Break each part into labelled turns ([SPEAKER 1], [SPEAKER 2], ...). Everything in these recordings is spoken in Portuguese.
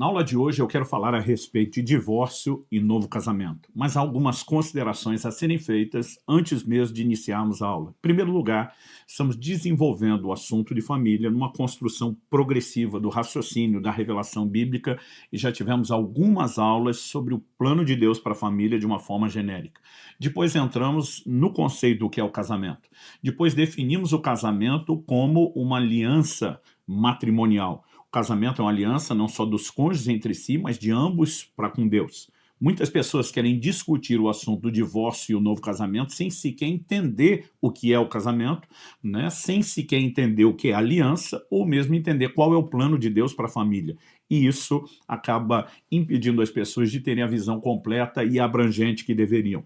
[SPEAKER 1] Na aula de hoje eu quero falar a respeito de divórcio e novo casamento, mas há algumas considerações a serem feitas antes mesmo de iniciarmos a aula. Em primeiro lugar, estamos desenvolvendo o assunto de família numa construção progressiva do raciocínio da revelação bíblica e já tivemos algumas aulas sobre o plano de Deus para a família de uma forma genérica. Depois entramos no conceito do que é o casamento. Depois definimos o casamento como uma aliança matrimonial. O casamento é uma aliança não só dos cônjuges entre si, mas de ambos para com Deus. Muitas pessoas querem discutir o assunto do divórcio e o novo casamento sem sequer entender o que é o casamento, né? Sem sequer entender o que é a aliança, ou mesmo entender qual é o plano de Deus para a família. E isso acaba impedindo as pessoas de terem a visão completa e abrangente que deveriam.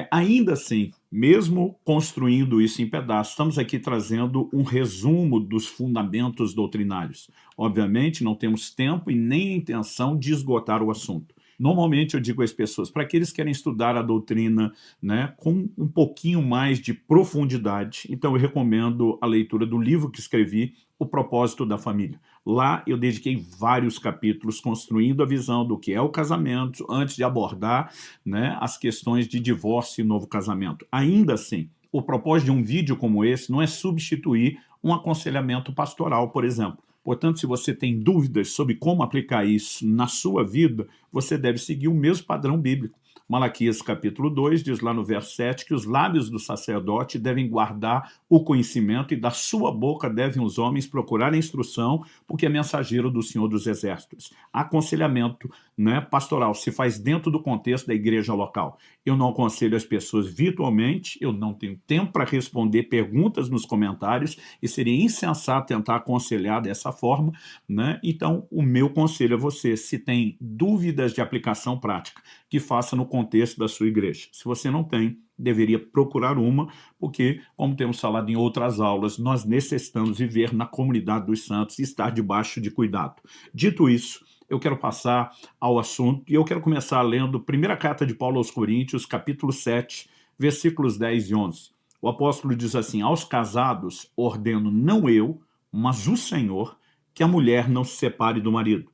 [SPEAKER 1] Ainda assim, mesmo construindo isso em pedaços, estamos aqui trazendo um resumo dos fundamentos doutrinários. Obviamente, não temos tempo e nem a intenção de esgotar o assunto. Normalmente eu digo às pessoas, para aqueles que querem estudar a doutrina, né, com um pouquinho mais de profundidade, então eu recomendo a leitura do livro que escrevi, O Propósito da Família. Lá eu dediquei vários capítulos construindo a visão do que é o casamento, antes de abordar, né, as questões de divórcio e novo casamento. Ainda assim, o propósito de um vídeo como esse não é substituir um aconselhamento pastoral, por exemplo. Portanto, se você tem dúvidas sobre como aplicar isso na sua vida, você deve seguir o mesmo padrão bíblico. Malaquias capítulo 2 diz lá no verso 7 que os lábios do sacerdote devem guardar o conhecimento e da sua boca devem os homens procurar a instrução, porque é mensageiro do Senhor dos Exércitos. Aconselhamento, né, pastoral se faz dentro do contexto da igreja local. Eu não aconselho as pessoas virtualmente, eu não tenho tempo para responder perguntas nos comentários e seria insensato tentar aconselhar dessa forma, né? Então, o meu conselho a você, se tem dúvidas de aplicação prática, que faça no contexto da sua igreja. Se você não tem, deveria procurar uma, porque, como temos falado em outras aulas, nós necessitamos viver na comunidade dos santos e estar debaixo de cuidado. Dito isso, eu quero passar ao assunto e eu quero começar lendo a primeira carta de Paulo aos Coríntios, capítulo 7, versículos 10 e 11. O apóstolo diz assim: aos casados ordeno não eu, mas o Senhor, que a mulher não se separe do marido.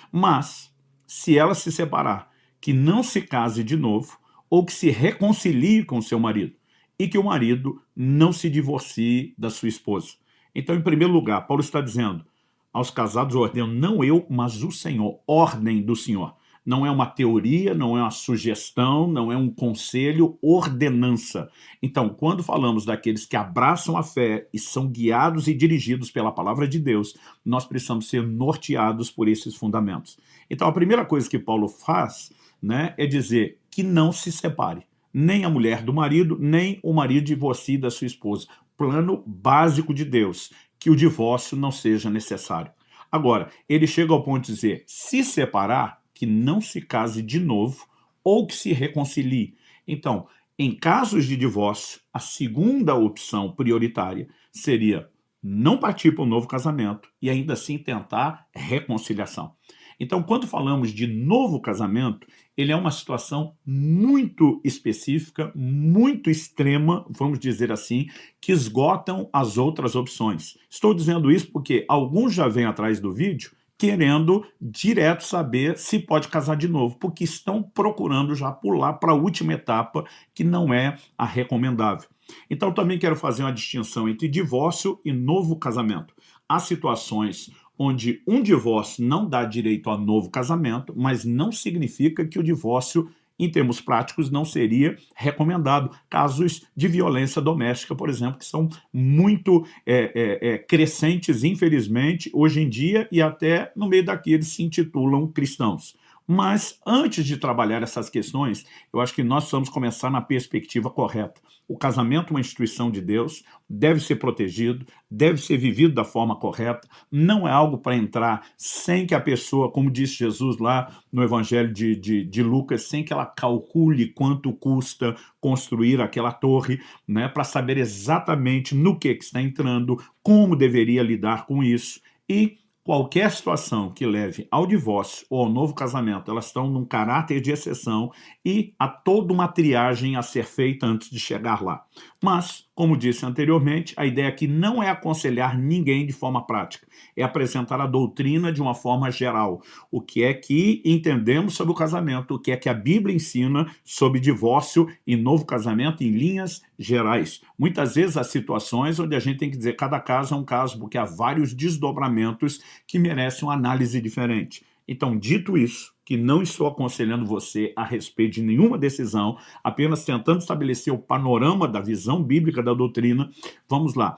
[SPEAKER 1] Mas, se ela se separar, que não se case de novo, ou que se reconcilie com seu marido, e que o marido não se divorcie da sua esposa. Então, em primeiro lugar, Paulo está dizendo, aos casados ordeno não eu, mas o Senhor, ordem do Senhor. Não é uma teoria, não é uma sugestão, não é um conselho, ordenança. Então, quando falamos daqueles que abraçam a fé e são guiados e dirigidos pela palavra de Deus, nós precisamos ser norteados por esses fundamentos. Então, a primeira coisa que Paulo faz, né, é dizer que não se separe, nem a mulher do marido, nem o marido divorcie da sua esposa. Plano básico de Deus, que o divórcio não seja necessário. Agora, ele chega ao ponto de dizer, se separar, que não se case de novo ou que se reconcilie. Então, em casos de divórcio, a segunda opção prioritária seria não partir para um novo casamento e ainda assim tentar reconciliação. Então, quando falamos de novo casamento, ele é uma situação muito específica, muito extrema, vamos dizer assim, que esgotam as outras opções. Estou dizendo isso porque alguns já vêm atrás do vídeo querendo direto saber se pode casar de novo, porque estão procurando já pular para a última etapa, que não é a recomendável. Então, também quero fazer uma distinção entre divórcio e novo casamento. Há situações onde um divórcio não dá direito a novo casamento, mas não significa que o divórcio, em termos práticos, não seria recomendado. Casos de violência doméstica, por exemplo, que são muito crescentes, infelizmente, hoje em dia, e até no meio daqueles se intitulam cristãos. Mas, antes de trabalhar essas questões, eu acho que nós precisamos começar na perspectiva correta. O casamento é uma instituição de Deus, deve ser protegido, deve ser vivido da forma correta, não é algo para entrar sem que a pessoa, como disse Jesus lá no Evangelho de Lucas, sem que ela calcule quanto custa construir aquela torre, né, para saber exatamente no que está entrando, como deveria lidar com isso. E qualquer situação que leve ao divórcio ou ao novo casamento, elas estão num caráter de exceção e há toda uma triagem a ser feita antes de chegar lá. Mas, como disse anteriormente, a ideia aqui não é aconselhar ninguém de forma prática, é apresentar a doutrina de uma forma geral. O que é que entendemos sobre o casamento, o que é que a Bíblia ensina sobre divórcio e novo casamento em linhas gerais. Muitas vezes há situações onde a gente tem que dizer que cada caso é um caso, porque há vários desdobramentos que merecem uma análise diferente. Então, dito isso, que não estou aconselhando você a respeito de nenhuma decisão, apenas tentando estabelecer o panorama da visão bíblica da doutrina, vamos lá.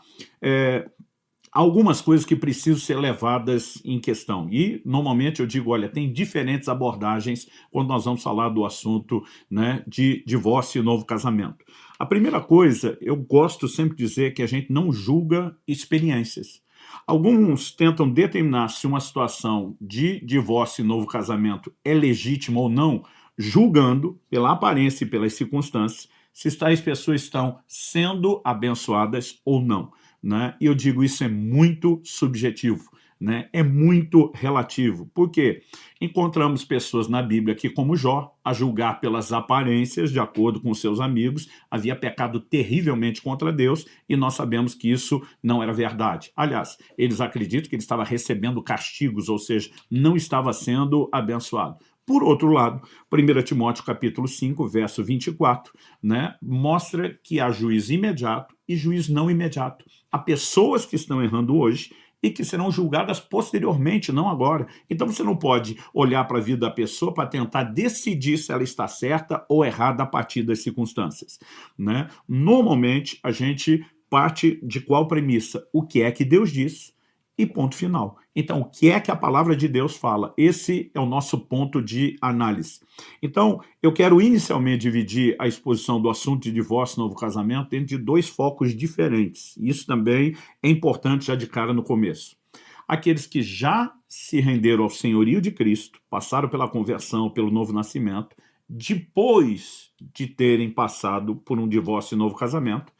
[SPEAKER 1] Algumas coisas que precisam ser levadas em questão. E, normalmente, eu digo, olha, tem diferentes abordagens quando nós vamos falar do assunto, né, de divórcio e novo casamento. A primeira coisa, eu gosto sempre de dizer que a gente não julga experiências. Alguns tentam determinar se uma situação de divórcio e novo casamento é legítima ou não, julgando pela aparência e pelas circunstâncias se tais pessoas estão sendo abençoadas ou não, né? E eu digo, isso é muito subjetivo, né? É muito relativo. Por quê? Encontramos pessoas na Bíblia que, como Jó, a julgar pelas aparências, de acordo com seus amigos, havia pecado terrivelmente contra Deus, e nós sabemos que isso não era verdade. Aliás, eles acreditam que ele estava recebendo castigos, ou seja, não estava sendo abençoado. Por outro lado, 1 Timóteo capítulo 5, verso 24, né, mostra que há juízo imediato e juízo não imediato. Há pessoas que estão errando hoje e que serão julgadas posteriormente, não agora. Então você não pode olhar para a vida da pessoa para tentar decidir se ela está certa ou errada a partir das circunstâncias, né? Normalmente, a gente parte de qual premissa? O que é que Deus diz? E ponto final. Então, o que é que a palavra de Deus fala? Esse é o nosso ponto de análise. Então, eu quero inicialmente dividir a exposição do assunto de divórcio e novo casamento dentro de dois focos diferentes. Isso também é importante já de cara no começo. Aqueles que já se renderam ao senhorio de Cristo, passaram pela conversão, pelo novo nascimento, depois de terem passado por um divórcio e novo casamento,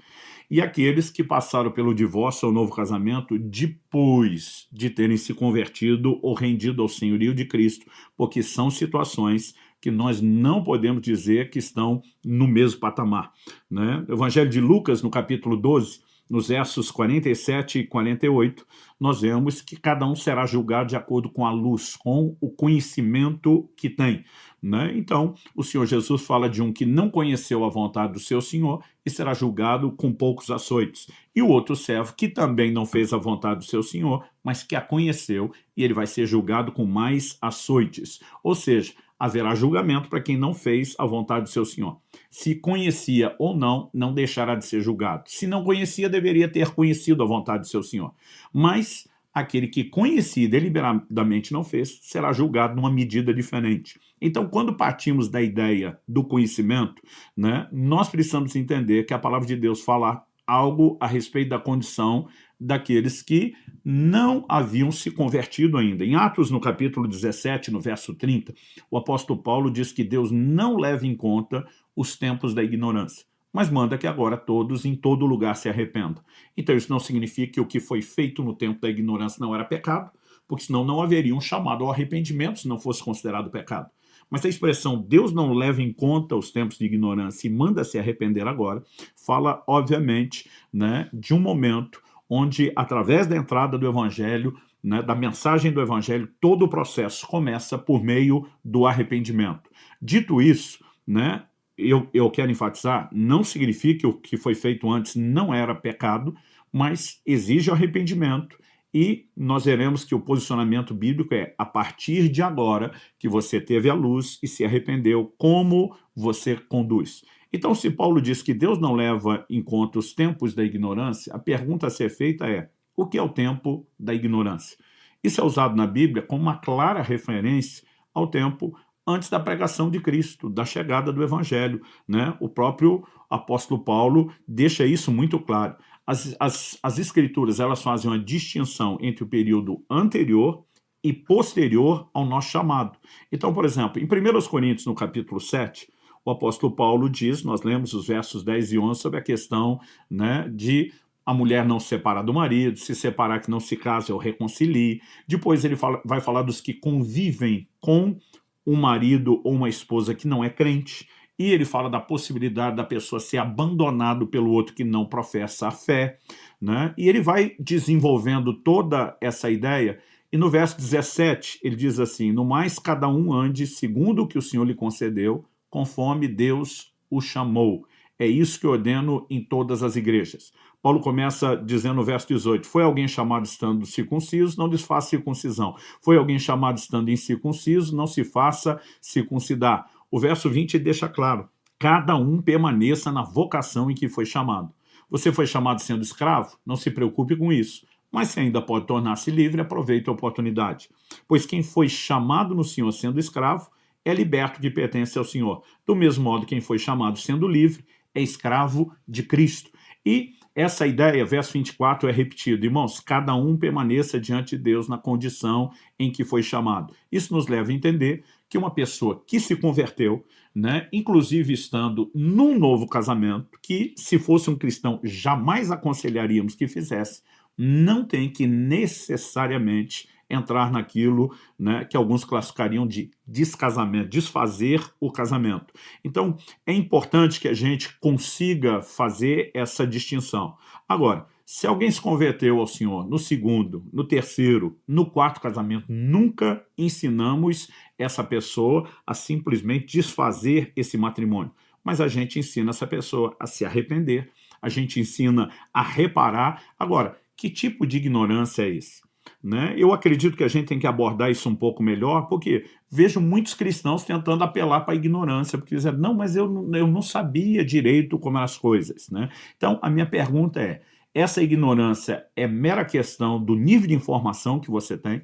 [SPEAKER 1] e aqueles que passaram pelo divórcio ou novo casamento depois de terem se convertido ou rendido ao senhorio de Cristo, porque são situações que nós não podemos dizer que estão no mesmo patamar, né? O Evangelho de Lucas, no capítulo 12, nos versos 47 e 48, nós vemos que cada um será julgado de acordo com a luz, com o conhecimento que tem, né? Então, o Senhor Jesus fala de um que não conheceu a vontade do seu Senhor e será julgado com poucos açoites. E o outro servo que também não fez a vontade do seu Senhor, mas que a conheceu, e ele vai ser julgado com mais açoites. Ou seja, haverá julgamento para quem não fez a vontade do seu Senhor. Se conhecia ou não, não deixará de ser julgado. Se não conhecia, deveria ter conhecido a vontade do seu Senhor. Mas aquele que conhecia e deliberadamente não fez, será julgado numa medida diferente. Então, quando partimos da ideia do conhecimento, né, nós precisamos entender que a palavra de Deus fala algo a respeito da condição daqueles que não haviam se convertido ainda. Em Atos, no capítulo 17, no verso 30, o apóstolo Paulo diz que Deus não leva em conta os tempos da ignorância, mas manda que agora todos, em todo lugar, se arrependam. Então isso não significa que o que foi feito no tempo da ignorância não era pecado, porque senão não haveria um chamado ao arrependimento se não fosse considerado pecado. Mas a expressão Deus não leva em conta os tempos de ignorância e manda se arrepender agora, fala, obviamente, né, de um momento onde, através da entrada do Evangelho, né, da mensagem do Evangelho, todo o processo começa por meio do arrependimento. Dito isso, né, eu quero enfatizar, não significa que o que foi feito antes não era pecado, mas exige arrependimento, e nós veremos que o posicionamento bíblico é, a partir de agora que você teve a luz e se arrependeu, como você conduz. Então, se Paulo diz que Deus não leva em conta os tempos da ignorância, a pergunta a ser feita é, o que é o tempo da ignorância? Isso é usado na Bíblia como uma clara referência ao tempo antes da pregação de Cristo, da chegada do Evangelho, né? O próprio apóstolo Paulo deixa isso muito claro. As Escrituras, elas fazem uma distinção entre o período anterior e posterior ao nosso chamado. Então, por exemplo, em 1 Coríntios, no capítulo 7, o apóstolo Paulo diz, nós lemos os versos 10 e 11 sobre a questão, né, de a mulher não se separar do marido, se separar que não se case ou reconcilie. Depois ele vai falar dos que convivem com um marido ou uma esposa que não é crente. e ele fala da possibilidade da pessoa ser abandonado pelo outro que não professa a fé, né? E ele vai desenvolvendo toda essa ideia, e no verso 17 ele diz assim: no mais cada um ande segundo o que o Senhor lhe concedeu, conforme Deus o chamou. É isso que eu ordeno em todas as igrejas. Paulo começa dizendo no verso 18: foi alguém chamado estando circunciso, não desfaça circuncisão. Foi alguém chamado estando incircunciso, não se faça circuncidar. O verso 20 deixa claro: cada um permaneça na vocação em que foi chamado. Você foi chamado sendo escravo? Não se preocupe com isso. Mas se ainda pode tornar-se livre, aproveite a oportunidade. Pois quem foi chamado no Senhor sendo escravo, é liberto que pertence ao Senhor. Do mesmo modo, quem foi chamado sendo livre, é escravo de Cristo. E essa ideia, verso 24, é repetido. Irmãos, cada um permaneça diante de Deus na condição em que foi chamado. Isso nos leva a entender que uma pessoa que se converteu, né, inclusive estando num novo casamento, que se fosse um cristão jamais aconselharíamos que fizesse, não tem que necessariamente entrar naquilo, né, que alguns classificariam de descasamento, desfazer o casamento. Então, é importante que a gente consiga fazer essa distinção. Agora, se alguém se converteu ao Senhor no segundo, no terceiro, no quarto casamento, nunca ensinamos essa pessoa a simplesmente desfazer esse matrimônio. Mas a gente ensina essa pessoa a se arrepender, a gente ensina a reparar. Agora, que tipo de ignorância é isso? Né? Eu acredito que a gente tem que abordar isso um pouco melhor, porque vejo muitos cristãos tentando apelar para a ignorância, porque dizem, não, mas eu não sabia direito como eram as coisas. Né? Então, a minha pergunta é, essa ignorância é mera questão do nível de informação que você tem?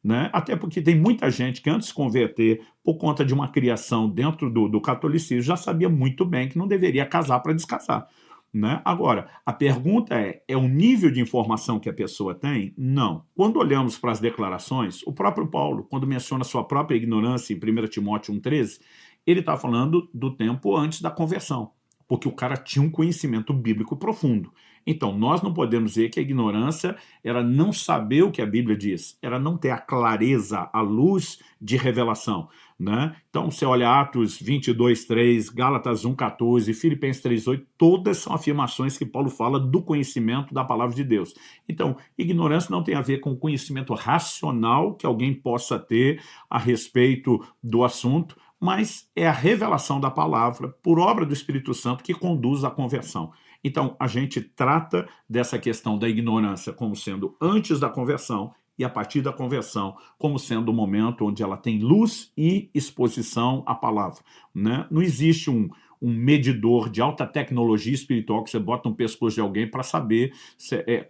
[SPEAKER 1] Né? Até porque tem muita gente que antes de se converter, por conta de uma criação dentro do catolicismo, já sabia muito bem que não deveria casar para descasar. Né? Agora, a pergunta é o nível de informação que a pessoa tem? Não. Quando olhamos para as declarações, o próprio Paulo, quando menciona sua própria ignorância em 1 Timóteo 1,13, ele está falando do tempo antes da conversão, porque o cara tinha um conhecimento bíblico profundo. Então, nós não podemos dizer que a ignorância era não saber o que a Bíblia diz, era não ter a clareza, a luz de revelação. Né? Então, você olha Atos 22:3, Gálatas 1:14, Filipenses 3:8, todas são afirmações que Paulo fala do conhecimento da palavra de Deus. Então, ignorância não tem a ver com o conhecimento racional que alguém possa ter a respeito do assunto, mas é a revelação da palavra por obra do Espírito Santo que conduz à conversão. Então, a gente trata dessa questão da ignorância como sendo antes da conversão e a partir da conversão como sendo o momento onde ela tem luz e exposição à palavra. Né? Não existe um medidor de alta tecnologia espiritual que você bota no pescoço de alguém para saber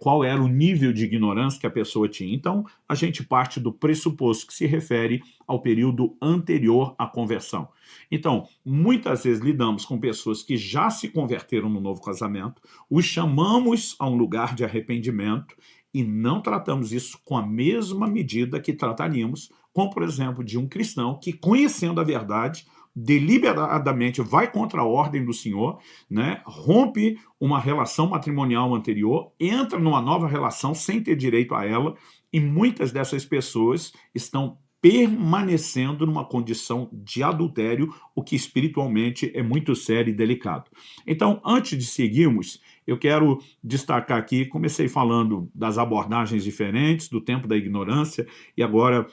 [SPEAKER 1] qual era o nível de ignorância que a pessoa tinha. Então, a gente parte do pressuposto que se refere ao período anterior à conversão. Então, muitas vezes lidamos com pessoas que já se converteram no novo casamento, os chamamos a um lugar de arrependimento e não tratamos isso com a mesma medida que trataríamos com, por exemplo, de um cristão que, conhecendo a verdade, deliberadamente vai contra a ordem do Senhor, né, rompe uma relação matrimonial anterior, entra numa nova relação sem ter direito a ela, e muitas dessas pessoas estão permanecendo numa condição de adultério, o que espiritualmente é muito sério e delicado. Então, antes de seguirmos, eu quero destacar aqui, comecei falando das abordagens diferentes, do tempo da ignorância, e agora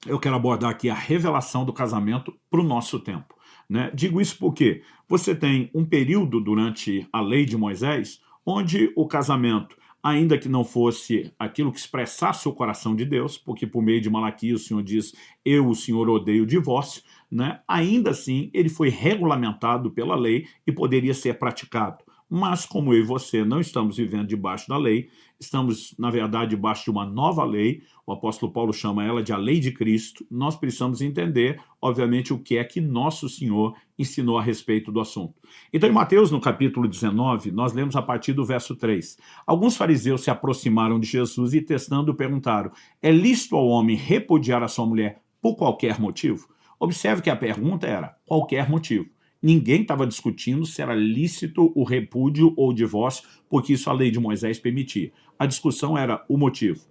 [SPEAKER 1] eu quero abordar aqui a revelação do casamento para o nosso tempo. Né? Digo isso porque você tem um período durante a lei de Moisés onde o casamento, ainda que não fosse aquilo que expressasse o coração de Deus, porque por meio de Malaquias o Senhor diz, eu, o Senhor, odeio o divórcio, né? Ainda assim ele foi regulamentado pela lei e poderia ser praticado. Mas como eu e você não estamos vivendo debaixo da lei, estamos, na verdade, debaixo de uma nova lei, o apóstolo Paulo chama ela de a lei de Cristo, nós precisamos entender, obviamente, o que é que nosso Senhor ensinou a respeito do assunto. Então, em Mateus, no capítulo 19, nós lemos a partir do verso 3. Alguns fariseus se aproximaram de Jesus e, testando, perguntaram, é lícito ao homem repudiar a sua mulher por qualquer motivo? Observe que a pergunta era qualquer motivo. Ninguém estava discutindo se era lícito o repúdio ou o divórcio, porque isso a lei de Moisés permitia. A discussão era o motivo.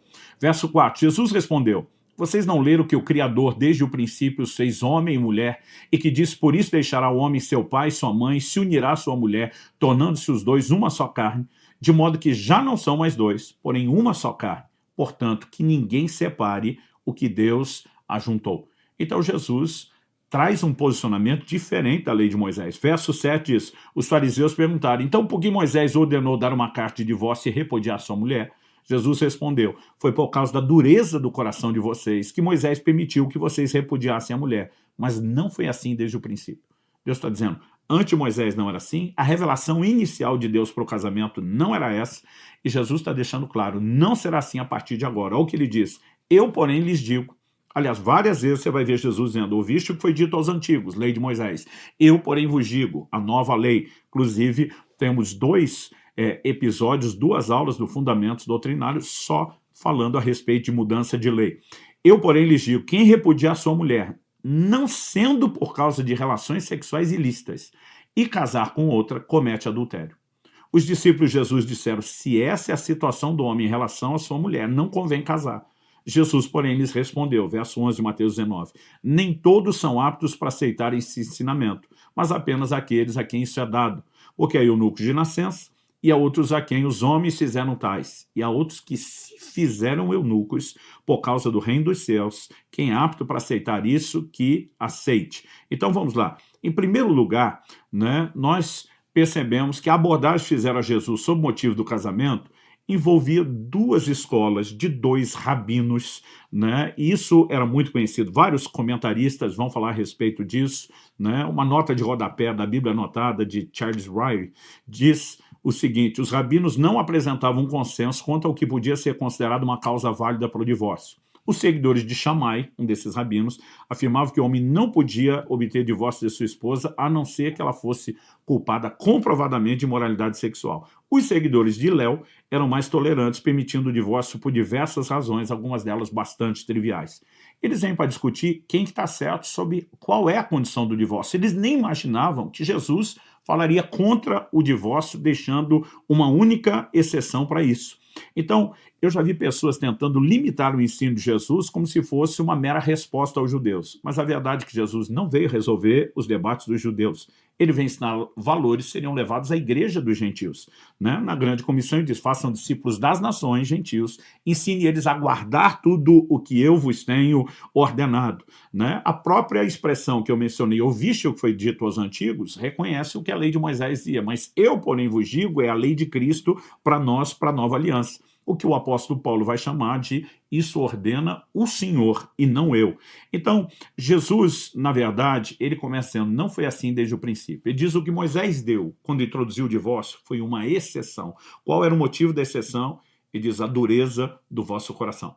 [SPEAKER 1] Verso 4, Jesus respondeu, Vocês não leram que o Criador desde o princípio os fez homem e mulher, e que diz, por isso deixará o homem seu pai e sua mãe, se unirá à sua mulher, tornando-se os dois uma só carne, de modo que já não são mais dois, porém uma só carne. Portanto, que ninguém separe o que Deus ajuntou. Então Jesus traz um posicionamento diferente da lei de Moisés. Verso 7 diz, os fariseus perguntaram, então por que Moisés ordenou dar uma carta de divórcio e repudiar sua mulher? Jesus respondeu, foi por causa da dureza do coração de vocês que Moisés permitiu que vocês repudiassem a mulher, mas não foi assim desde o princípio. Deus está dizendo, antes Moisés não era assim, a revelação inicial de Deus para o casamento não era essa, e Jesus está deixando claro, não será assim a partir de agora. Olha o que ele diz, eu, porém, lhes digo, aliás, várias vezes você vai ver Jesus dizendo, ouviste o que foi dito aos antigos, lei de Moisés, eu, porém, vos digo, a nova lei. Inclusive, temos dois episódios, 2 aulas do Fundamentos Doutrinários só falando a respeito de mudança de lei. Eu, porém, lhes digo, quem repudiar sua mulher, não sendo por causa de relações sexuais ilícitas, e casar com outra, comete adultério. Os discípulos de Jesus disseram, se essa é a situação do homem em relação à sua mulher, não convém casar. Jesus, porém, lhes respondeu, verso 11 de Mateus 19, nem todos são aptos para aceitar esse ensinamento, mas apenas aqueles a quem isso é dado, porque há eunucos de nascença, e há outros a quem os homens fizeram tais, e há outros que se fizeram eunucos por causa do reino dos céus. Quem é apto para aceitar isso, que aceite. Então vamos lá. Em primeiro lugar, né, nós percebemos que a abordagem que fizeram a Jesus sobre o motivo do casamento envolvia 2 escolas de 2 rabinos, né? E isso era muito conhecido. Vários comentaristas vão falar a respeito disso, né? Uma nota de rodapé da Bíblia Anotada de Charles Ryrie diz o seguinte, os rabinos não apresentavam um consenso quanto ao que podia ser considerado uma causa válida para o divórcio. Os seguidores de Shammai, um desses rabinos, afirmavam que o homem não podia obter divórcio de sua esposa a não ser que ela fosse culpada comprovadamente de imoralidade sexual. Os seguidores de Hillel eram mais tolerantes, permitindo o divórcio por diversas razões, algumas delas bastante triviais. Eles vêm para discutir quem está certo sobre qual é a condição do divórcio. Eles nem imaginavam que Jesus falaria contra o divórcio, deixando uma única exceção para isso. Então, eu já vi pessoas tentando limitar o ensino de Jesus como se fosse uma mera resposta aos judeus. Mas a verdade é que Jesus não veio resolver os debates dos judeus. Ele veio ensinar valores que seriam levados à igreja dos gentios. Né? Na grande comissão ele diz, façam discípulos das nações, gentios, ensine eles a guardar tudo o que eu vos tenho ordenado. Né? A própria expressão que eu mencionei, ouviste o que foi dito aos antigos, reconhece o que a lei de Moisés dizia, mas eu, porém, vos digo, é a lei de Cristo para nós, para a nova aliança. O que o apóstolo Paulo vai chamar de isso ordena o Senhor e não eu. Então, Jesus, na verdade, ele começa dizendo, não foi assim desde o princípio. Ele diz o que Moisés deu quando introduziu o divórcio foi uma exceção. Qual era o motivo da exceção? Ele diz a dureza do vosso coração.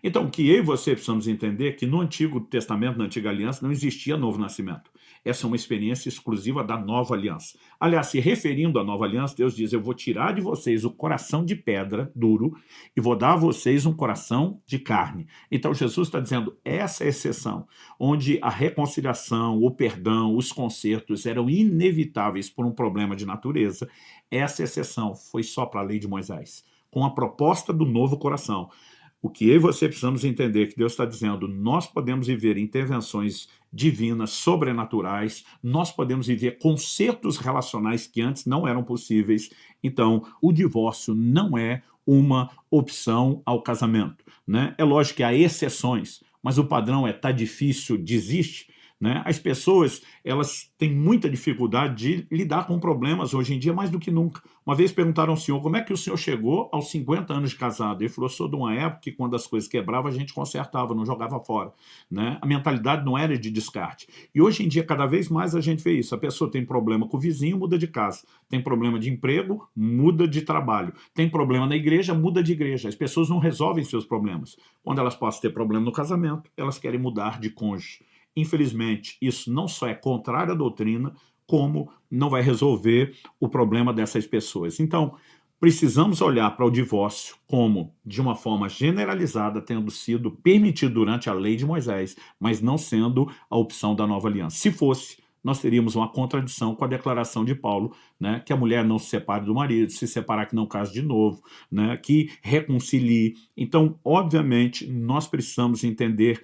[SPEAKER 1] Então, o que eu e você precisamos entender é que no Antigo Testamento, na Antiga Aliança, não existia novo nascimento. Essa é uma experiência exclusiva da nova aliança. Aliás, se referindo à nova aliança, Deus diz, eu vou tirar de vocês o coração de pedra, duro, e vou dar a vocês um coração de carne. Então, Jesus está dizendo, essa é a exceção, onde a reconciliação, o perdão, os consertos eram inevitáveis por um problema de natureza. Essa exceção foi só para a lei de Moisés, com a proposta do novo coração. O que eu e você precisamos entender que Deus está dizendo, nós podemos viver intervenções divinas, sobrenaturais, nós podemos viver concertos relacionais que antes não eram possíveis. Então, o divórcio não é uma opção ao casamento. Né? É lógico que há exceções, mas o padrão é tá difícil, desiste. Né? As pessoas elas têm muita dificuldade de lidar com problemas hoje em dia, mais do que nunca. Uma vez perguntaram ao senhor, como é que o senhor chegou aos 50 anos de casado? Ele falou, sou de uma época que quando as coisas quebravam, a gente consertava, não jogava fora. Né? A mentalidade não era de descarte. E hoje em dia, cada vez mais a gente vê isso. A pessoa tem problema com o vizinho, muda de casa. Tem problema de emprego, muda de trabalho. Tem problema na igreja, muda de igreja. As pessoas não resolvem seus problemas. Quando elas passam a ter problema no casamento, elas querem mudar de cônjuge. Infelizmente, isso não só é contrário à doutrina, como não vai resolver o problema dessas pessoas. Então, precisamos olhar para o divórcio como, de uma forma generalizada, tendo sido permitido durante a lei de Moisés, mas não sendo a opção da nova aliança. Se fosse, nós teríamos uma contradição com a declaração de Paulo, né, que a mulher não se separe do marido, se separar que não case de novo, né, que reconcilie. Então, obviamente, nós precisamos entender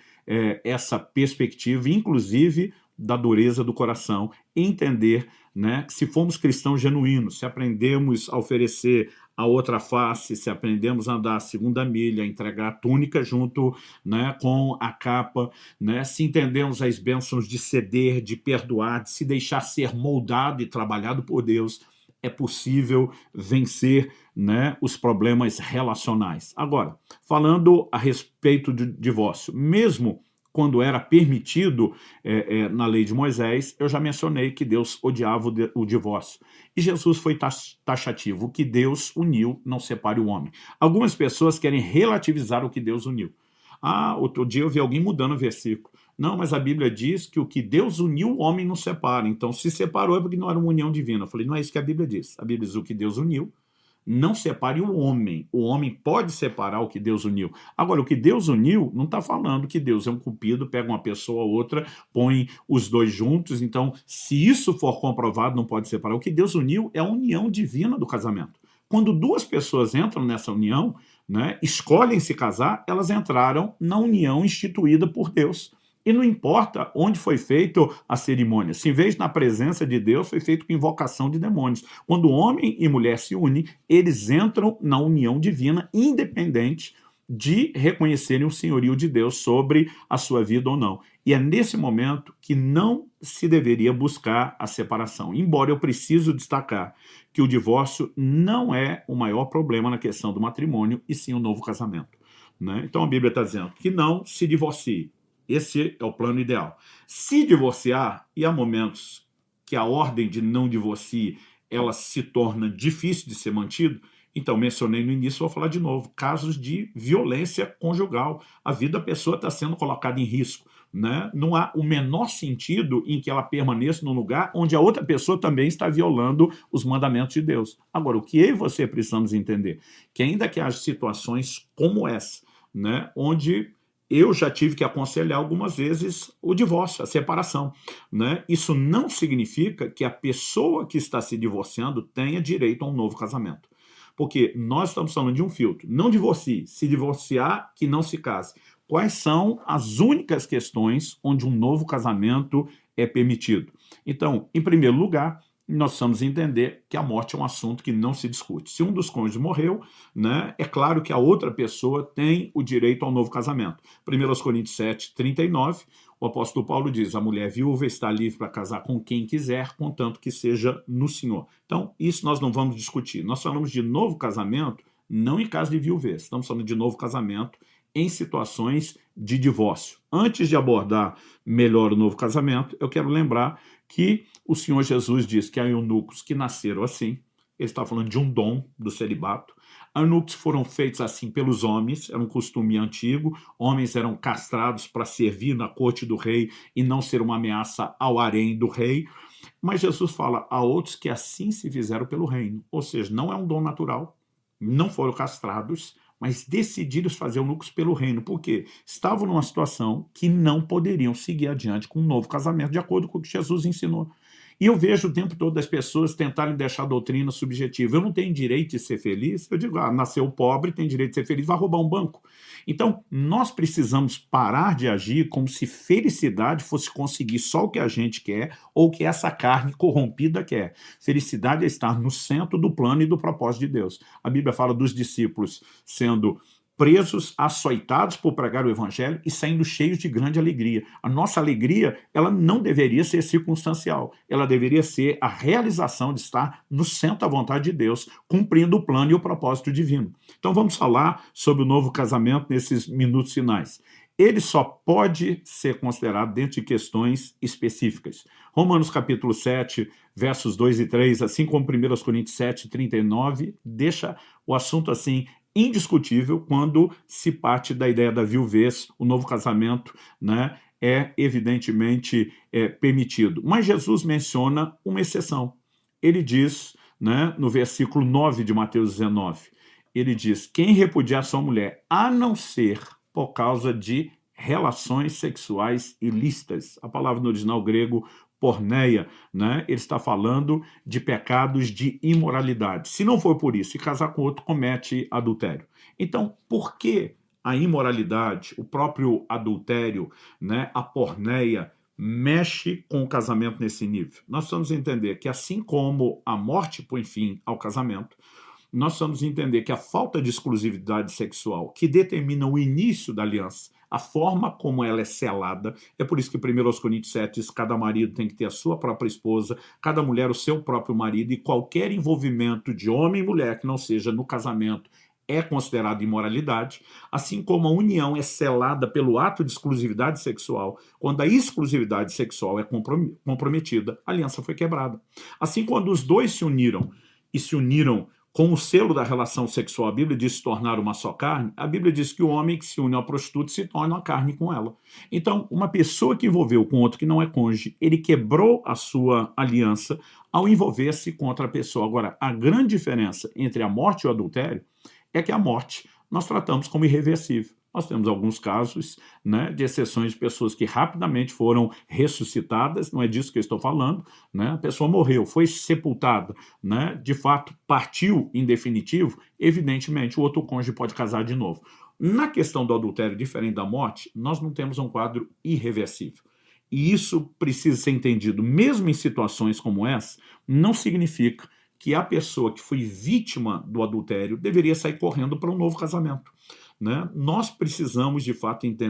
[SPEAKER 1] essa perspectiva, inclusive da dureza do coração, entender, né, que se formos cristãos genuínos, se aprendemos a oferecer a outra face, se aprendemos a andar a segunda milha, a entregar a túnica junto, né, com a capa, né, se entendemos as bênçãos de ceder, de perdoar, de se deixar ser moldado e trabalhado por Deus, é possível vencer, né, os problemas relacionais. Agora, falando a respeito de divórcio, mesmo quando era permitido na lei de Moisés, eu já mencionei que Deus odiava o divórcio. E Jesus foi taxativo: o que Deus uniu, não separe o homem. Algumas pessoas querem relativizar o que Deus uniu. Outro dia eu vi alguém mudando o versículo. Não, mas a Bíblia diz que o que Deus uniu, o homem não separa. Então, se separou é porque não era uma união divina. Eu falei, não é isso que a Bíblia diz. A Bíblia diz: o que Deus uniu, não separe o homem. O homem pode separar o que Deus uniu. Agora, o que Deus uniu, não está falando que Deus é um cupido, pega uma pessoa ou outra, põe os dois juntos. Então, se isso for comprovado, não pode separar. O que Deus uniu é a união divina do casamento. Quando duas pessoas entram nessa união, né, escolhem se casar, elas entraram na união instituída por Deus. E não importa onde foi feita a cerimônia. Se em vez na presença de Deus, foi feito com invocação de demônios. Quando homem e mulher se unem, eles entram na união divina, independente de reconhecerem o senhorio de Deus sobre a sua vida ou não. E é nesse momento que não se deveria buscar a separação. Embora eu preciso destacar que o divórcio não é o maior problema na questão do matrimônio, e sim o novo casamento, né? Então a Bíblia está dizendo que não se divorcie. Esse é o plano ideal. Se divorciar, e há momentos que a ordem de não divorcie, ela se torna difícil de ser mantida, então mencionei no início, vou falar de novo, casos de violência conjugal. A vida da pessoa está sendo colocada em risco, né? Não há o menor sentido em que ela permaneça num lugar onde a outra pessoa também está violando os mandamentos de Deus. Agora, o que eu e você precisamos entender, que ainda que haja situações como essa, né, onde eu já tive que aconselhar algumas vezes o divórcio, a separação, né? Isso não significa que a pessoa que está se divorciando tenha direito a um novo casamento. Porque nós estamos falando de um filtro. Não divorcie. Se divorciar, que não se case. Quais são as únicas questões onde um novo casamento é permitido? Então, em primeiro lugar, nós precisamos entender que a morte é um assunto que não se discute. Se um dos cônjuges morreu, né, é claro que a outra pessoa tem o direito ao novo casamento. 1 Coríntios 7, 39, o apóstolo Paulo diz: a mulher viúva está livre para casar com quem quiser, contanto que seja no Senhor. Então, isso nós não vamos discutir. Nós falamos de novo casamento, não em caso de viuvez. Estamos falando de novo casamento em situações de divórcio. Antes de abordar melhor o novo casamento, eu quero lembrar que o Senhor Jesus diz que há eunucos que nasceram assim. Ele está falando de um dom do celibato. Eunucos foram feitos assim pelos homens, era um costume antigo. Homens eram castrados para servir na corte do rei e não ser uma ameaça ao harém do rei. Mas Jesus fala: há outros que assim se fizeram pelo reino. Ou seja, não é um dom natural, não foram castrados, mas decidiram fazer eunucos pelo reino. Por quê? Estavam numa situação que não poderiam seguir adiante com um novo casamento, de acordo com o que Jesus ensinou. E eu vejo o tempo todo as pessoas tentarem deixar a doutrina subjetiva. Eu não tenho direito de ser feliz? Eu digo: nasceu pobre, tem direito de ser feliz, vai roubar um banco. Então, nós precisamos parar de agir como se felicidade fosse conseguir só o que a gente quer ou o que essa carne corrompida quer. Felicidade é estar no centro do plano e do propósito de Deus. A Bíblia fala dos discípulos sendo presos, açoitados por pregar o evangelho e saindo cheios de grande alegria. A nossa alegria, ela não deveria ser circunstancial, ela deveria ser a realização de estar no centro da vontade de Deus, cumprindo o plano e o propósito divino. Então vamos falar sobre o novo casamento nesses minutos finais. Ele só pode ser considerado dentro de questões específicas. Romanos capítulo 7, versos 2 e 3, assim como 1 Coríntios 7, 39, deixa o assunto assim indiscutível quando se parte da ideia da viuvez. O novo casamento, né, é evidentemente permitido. Mas Jesus menciona uma exceção. Ele diz, né, no versículo 9 de Mateus 19, ele diz: quem repudiar sua mulher, a não ser por causa de relações sexuais ilícitas. A palavra no original grego porneia, né? Ele está falando de pecados de imoralidade. Se não for por isso, e casar com outro, comete adultério. Então, por que a imoralidade, o próprio adultério, né, a porneia, mexe com o casamento nesse nível? Nós precisamos entender que, assim como a morte põe fim ao casamento, nós precisamos entender que a falta de exclusividade sexual, que determina o início da aliança, a forma como ela é selada, é por isso que 1 Coríntios 7 diz que cada marido tem que ter a sua própria esposa, cada mulher o seu próprio marido, e qualquer envolvimento de homem e mulher que não seja no casamento é considerado imoralidade, assim como a união é selada pelo ato de exclusividade sexual. Quando a exclusividade sexual é comprometida, a aliança foi quebrada. Assim, quando os dois se uniram com o selo da relação sexual, a Bíblia diz se tornar uma só carne, a Bíblia diz que o homem que se une ao prostituto se torna uma carne com ela. Então, uma pessoa que envolveu com outro que não é cônjuge, ele quebrou a sua aliança ao envolver-se com outra pessoa. Agora, a grande diferença entre a morte e o adultério é que a morte nós tratamos como irreversível. Nós temos alguns casos, né, de exceções de pessoas que rapidamente foram ressuscitadas, não é disso que eu estou falando, né? A pessoa morreu, foi sepultada, né, de fato partiu em definitivo, evidentemente o outro cônjuge pode casar de novo. Na questão do adultério, diferente da morte, nós não temos um quadro irreversível. E isso precisa ser entendido, mesmo em situações como essa, não significa que a pessoa que foi vítima do adultério deveria sair correndo para um novo casamento, né? Nós precisamos, de fato, entender.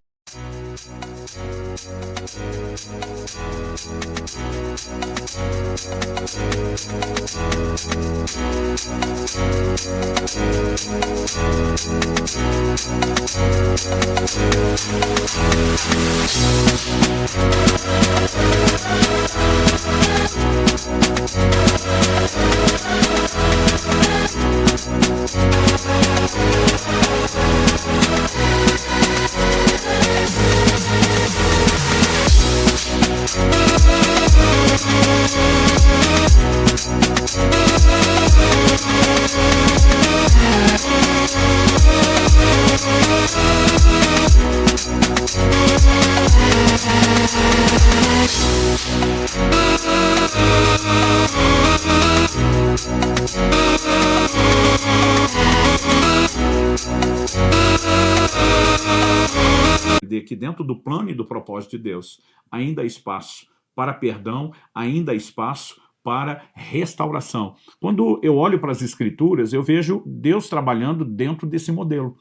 [SPEAKER 1] Que dentro do plano e do propósito de Deus ainda há espaço para perdão, ainda há espaço para restauração. Quando eu olho para as Escrituras, eu vejo Deus trabalhando dentro desse modelo,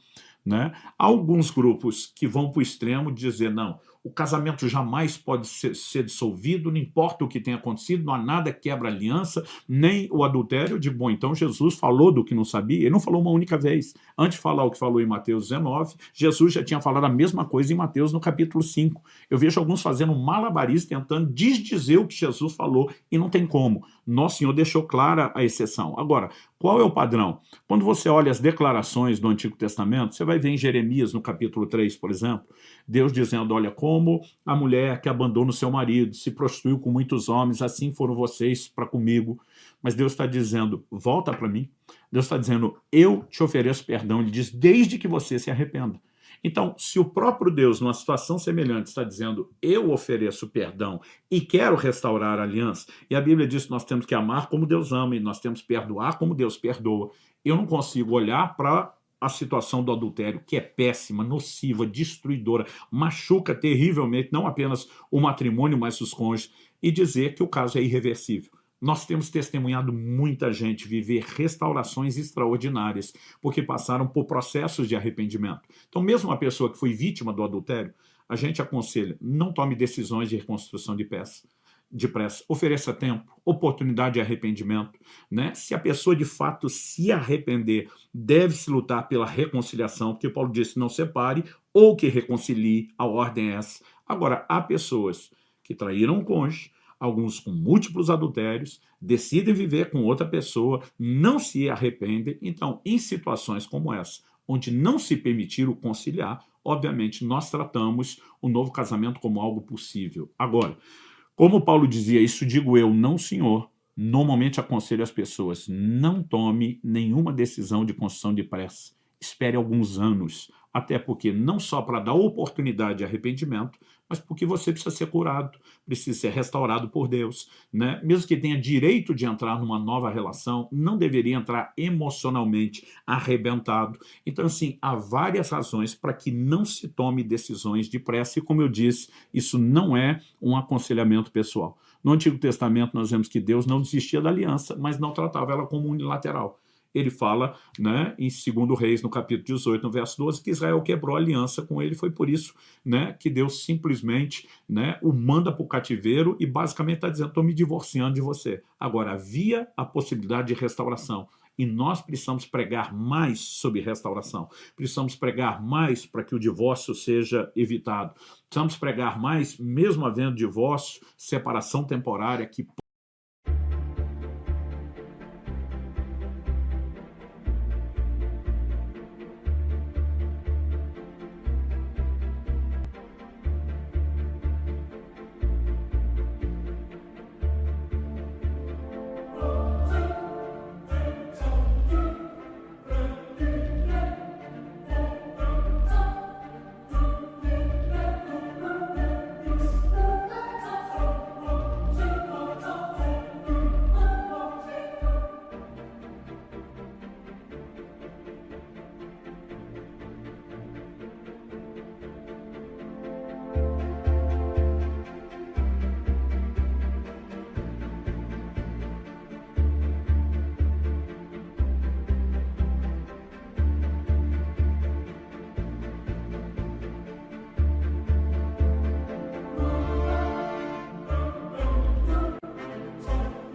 [SPEAKER 1] né? Há alguns grupos que vão para o extremo de dizer, não, o casamento jamais pode ser dissolvido, não importa o que tenha acontecido, não há nada que quebra aliança, nem o adultério. Eu digo, bom, então Jesus falou do que não sabia, ele não falou uma única vez. Antes de falar o que falou em Mateus 19, Jesus já tinha falado a mesma coisa em Mateus no capítulo 5. Eu vejo alguns fazendo um malabarismo, tentando desdizer o que Jesus falou, e não tem como. Nosso Senhor deixou clara a exceção. Agora, qual é o padrão? Quando você olha as declarações do Antigo Testamento, você vai ver em Jeremias, no capítulo 3, por exemplo, Deus dizendo, olha, como a mulher que abandona o seu marido, se prostituiu com muitos homens, assim foram vocês para comigo. Mas Deus está dizendo, volta para mim. Deus está dizendo, eu te ofereço perdão. Ele diz, desde que você se arrependa. Então, se o próprio Deus, numa situação semelhante, está dizendo, eu ofereço perdão e quero restaurar a aliança, e a Bíblia diz que nós temos que amar como Deus ama e nós temos que perdoar como Deus perdoa, eu não consigo olhar para a situação do adultério, que é péssima, nociva, destruidora, machuca terrivelmente, não apenas o matrimônio, mas os cônjuges, e dizer que o caso é irreversível. Nós temos testemunhado muita gente viver restaurações extraordinárias, porque passaram por processos de arrependimento. Então, mesmo uma pessoa que foi vítima do adultério, a gente aconselha, não tome decisões de reconstrução depressa, ofereça tempo, oportunidade de arrependimento, né? Se a pessoa de fato se arrepender, deve-se lutar pela reconciliação, porque Paulo disse, não separe ou que reconcilie, a ordem é essa. Agora, há pessoas que traíram o cônjuge, alguns com múltiplos adultérios, decidem viver com outra pessoa, não se arrependem. Então, em situações como essa, onde não se permitir o conciliar, obviamente nós tratamos o novo casamento como algo possível. Agora, como Paulo dizia, isso digo eu, não senhor, normalmente aconselho as pessoas, não tome nenhuma decisão de construção depressa. Espere alguns anos, até porque não só para dar oportunidade de arrependimento, mas porque você precisa ser curado, precisa ser restaurado por Deus, né? Mesmo que tenha direito de entrar numa nova relação, não deveria entrar emocionalmente arrebentado. Então, assim, há várias razões para que não se tome decisões depressa, e como eu disse, isso não é um aconselhamento pessoal. No Antigo Testamento nós vemos que Deus não desistia da aliança, mas não tratava ela como unilateral. Ele fala, né, em 2 Reis, no capítulo 18, no verso 12, que Israel quebrou a aliança com ele. Foi por isso, né, que Deus simplesmente, né, o manda para o cativeiro e basicamente está dizendo: estou me divorciando de você. Agora, havia a possibilidade de restauração. E nós precisamos pregar mais sobre restauração. Precisamos pregar mais para que o divórcio seja evitado. Precisamos pregar mais, mesmo havendo divórcio, separação temporária, que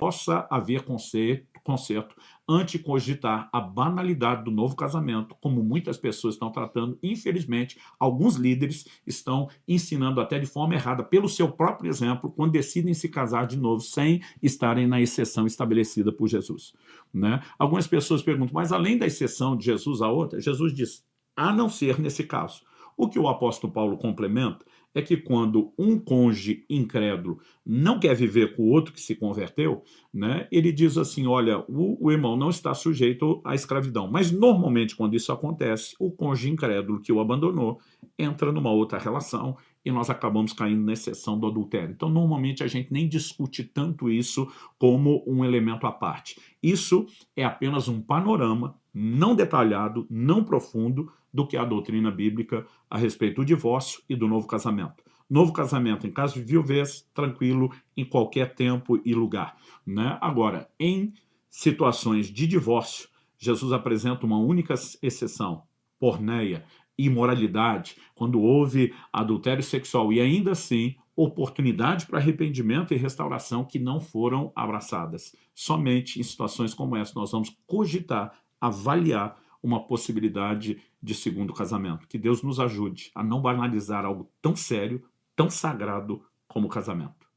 [SPEAKER 1] possa haver conserto antes de cogitar a banalidade do novo casamento, como muitas pessoas estão tratando. Infelizmente, alguns líderes estão ensinando até de forma errada, pelo seu próprio exemplo, quando decidem se casar de novo, sem estarem na exceção estabelecida por Jesus, né? Algumas pessoas perguntam: mas além da exceção de Jesus, a outra? Jesus diz: a não ser nesse caso. O que o apóstolo Paulo complementa é que quando um cônjuge incrédulo não quer viver com o outro que se converteu, né, ele diz assim: olha, o irmão não está sujeito à escravidão. Mas normalmente, quando isso acontece, o cônjuge incrédulo que o abandonou entra numa outra relação e nós acabamos caindo na exceção do adultério. Então, normalmente, a gente nem discute tanto isso como um elemento à parte. Isso é apenas um panorama não detalhado, não profundo, do que é a doutrina bíblica a respeito do divórcio e do novo casamento. Novo casamento, em caso de viuvez, tranquilo, em qualquer tempo e lugar, né? Agora, em situações de divórcio, Jesus apresenta uma única exceção: porneia, imoralidade, quando houve adultério sexual, e ainda assim oportunidade para arrependimento e restauração que não foram abraçadas. Somente em situações como essa nós vamos cogitar, avaliar uma possibilidade de segundo casamento. Que Deus nos ajude a não banalizar algo tão sério, tão sagrado como o casamento.